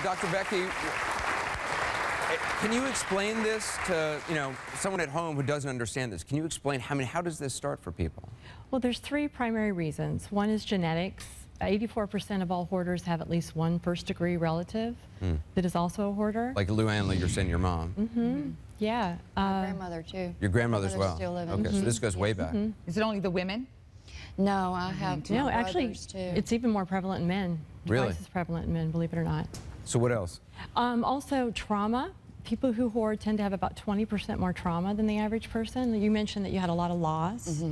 Dr. Becky, can you explain this to, someone at home who doesn't understand this? Can you explain how does this start for people? Well, there's three primary reasons. One is genetics. 84% of all hoarders have at least one first-degree relative that is also a hoarder. Like Lou Ann, you're saying your mom. Mm-hmm. Yeah. My grandmother, too. Your grandmother as well? Still living. Okay, so this goes way back. Is it only the women? No, I have two No, actually, brothers, too. it's even more prevalent in men. Really? Twice as prevalent in men, believe it or not. So what else? Also, trauma. People who hoard tend to have about 20% more trauma than the average person. You mentioned that you had a lot of loss,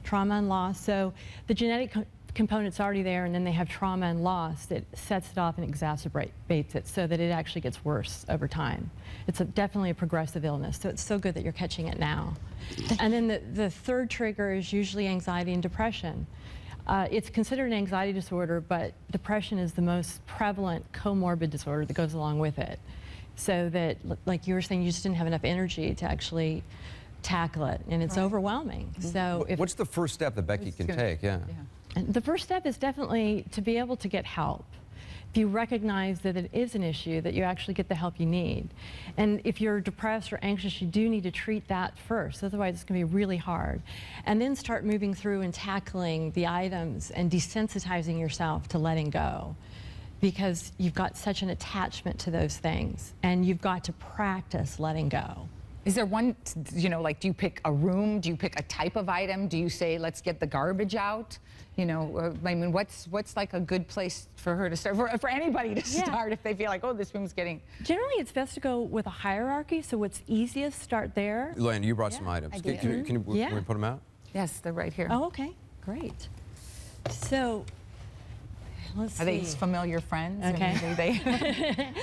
trauma and loss. So the genetic component's already there, and then they have trauma and loss that sets it off and exacerbates it so that it actually gets worse over time. It's definitely a progressive illness, so it's so good that you're catching it now. And then the third trigger is usually anxiety and depression. It's considered an anxiety disorder, but depression is the most prevalent comorbid disorder that goes along with it. So that, like you were saying, you just didn't have enough energy to actually tackle it, and it's overwhelming. So What's the first step that Becky can take? Yeah. And the first step is definitely to be able to get help. If you recognize that it is an issue, that you actually get the help you need. And if you're depressed or anxious, you do need to treat that first, otherwise it's going to be really hard. And then start moving through and tackling the items and desensitizing yourself to letting go, because you've got such an attachment to those things, and you've got to practice letting go. Is there one, like, do you pick a room? Do you pick a type of item? Do you say, let's get the garbage out? I mean, what's like a good place for her to start, for anybody to start if they feel like, oh, this room's getting... Generally, it's best to go with a hierarchy, so what's easiest, start there. Lou Ann, you brought some items. I Can did. we put them out? Yes, they're right here. Oh, okay, great. So, let's see. Are they familiar friends? Okay. I mean,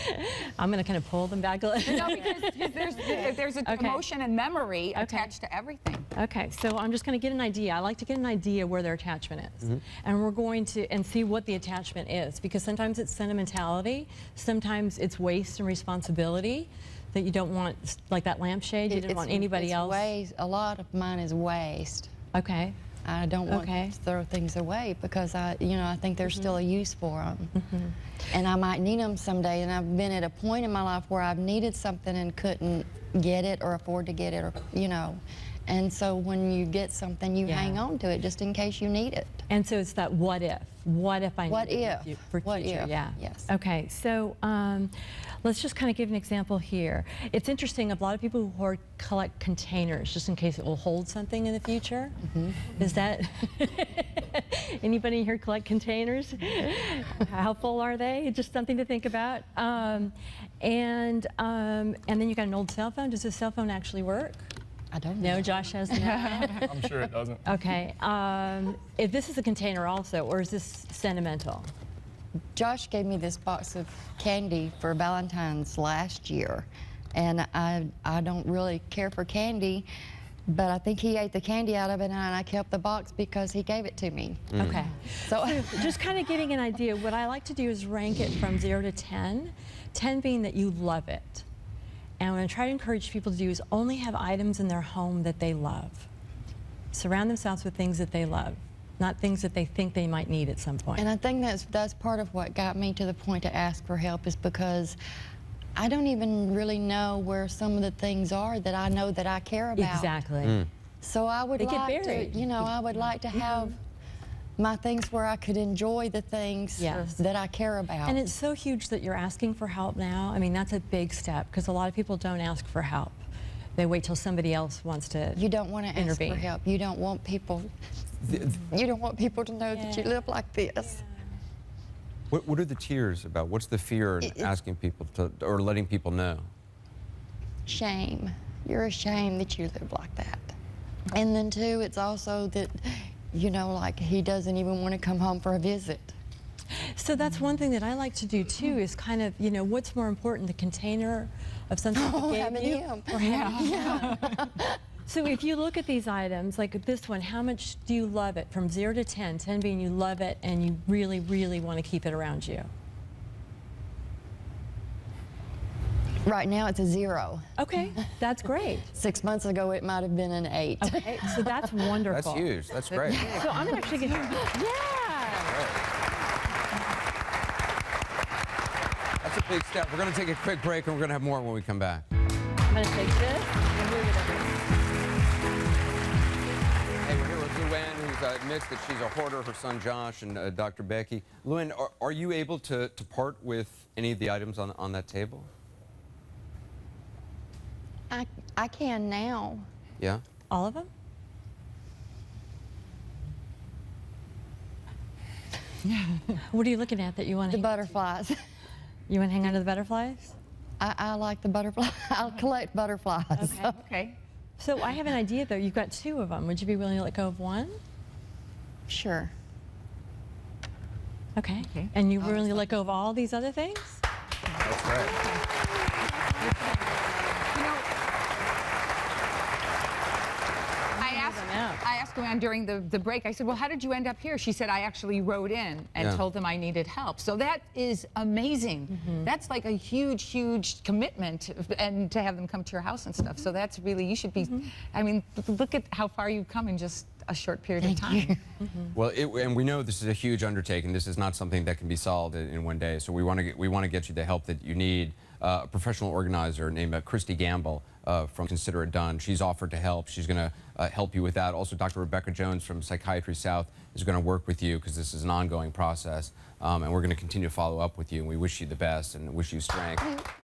I'm going to kind of pull them back a little. no, because there's an emotion and memory attached to everything. Okay, so I'm just going to get an idea. I like to get an idea where their attachment is. And we're going to see what the attachment is, because sometimes it's sentimentality, sometimes it's waste and responsibility that you don't want, like that lampshade, you didn't want anybody else. A lot of mine is waste. Okay. I don't want to throw things away because I think there's still a use for them. And I might need them someday, and I've been at a point in my life where I've needed something and couldn't get it or afford to get it, or and so when you get something, you hang on to it just in case you need it. And so it's that what if I need it for what future? if? Yeah. Yes. Okay, so let's just kind of give an example here. It's interesting, a lot of people who collect containers just in case it will hold something in the future. Is that, anybody here collect containers? How full are they? Just something to think about. And then you got an old cell phone. Does this cell phone actually work? I don't know. No, Josh has no. I'm sure it doesn't. Okay. If this is a container also, or is this sentimental? Josh gave me this box of candy for Valentine's last year, and I don't really care for candy, but I think he ate the candy out of it, and I kept the box because he gave it to me. Okay. So just kind of getting an idea, what I like to do is rank it from 0 to 10, 10 being that you love it. And what I try to encourage people to do is only have items in their home that they love. Surround themselves with things that they love, not things that they think they might need at some point. And I think that's part of what got me to the point to ask for help, is because I don't even really know where some of the things are that I know that I care about. Exactly. So I would like to, I would like to have my things where I could enjoy the things that I care about. And it's so huge that you're asking for help now. I mean, that's a big step, because a lot of people don't ask for help. They wait till somebody else wants to You don't want to ask for help. You don't want people. You don't want people to know that you live like this. What are the tears about? What's the fear in asking people to, or letting people know? Shame. You're ashamed that you live like that. And then too, it's also that, like he doesn't even want to come home for a visit. So that's one thing that I like to do too, is kind of, what's more important, the container of something that gave you? Him. Or him? So if you look at these items, like this one, how much do you love it? From 0 to 10, 10 being you love it and you really, really want to keep it around you. Right now it's a 0. Okay, that's great. 6 months ago it might have been an 8. Okay, so that's wonderful. That's huge. That's great. So I'm gonna actually get, yeah. That's a big step. We're going to take a quick break, and we're going to have more when we come back. I'm going to take this and move it over. Hey, we're here with Luann, who's admits that she's a hoarder, her son Josh, and Dr. Becky. Luann, are you able to part with any of the items on that table? I can now. Yeah? All of them? What are you looking at that you want The to butterflies. You want to hang on to the butterflies? I like the butterflies. I'll collect butterflies. Okay. Okay. So I have an idea, though. You've got 2 of them. Would you be willing to let go of one? Sure. Okay. Okay. And you willing to let go of all these other things? That's right. You know, I asked Luann during the break, I said, well, how did you end up here? She said, I actually wrote in and told them I needed help. So that is amazing. That's like a huge, huge commitment, and to have them come to your house and stuff. So that's really, you should be, I mean, look at how far you've come in just a short period of time. Well, and we know this is a huge undertaking. This is not something that can be solved in one day. So we want to get you the help that you need. A professional organizer named Christy Gamble from Consider It Done. She's offered to help. She's going to help you with that. Also, Dr. Rebecca Jones from Psychiatry South is going to work with you because this is an ongoing process. And we're going to continue to follow up with you. And we wish you the best and wish you strength.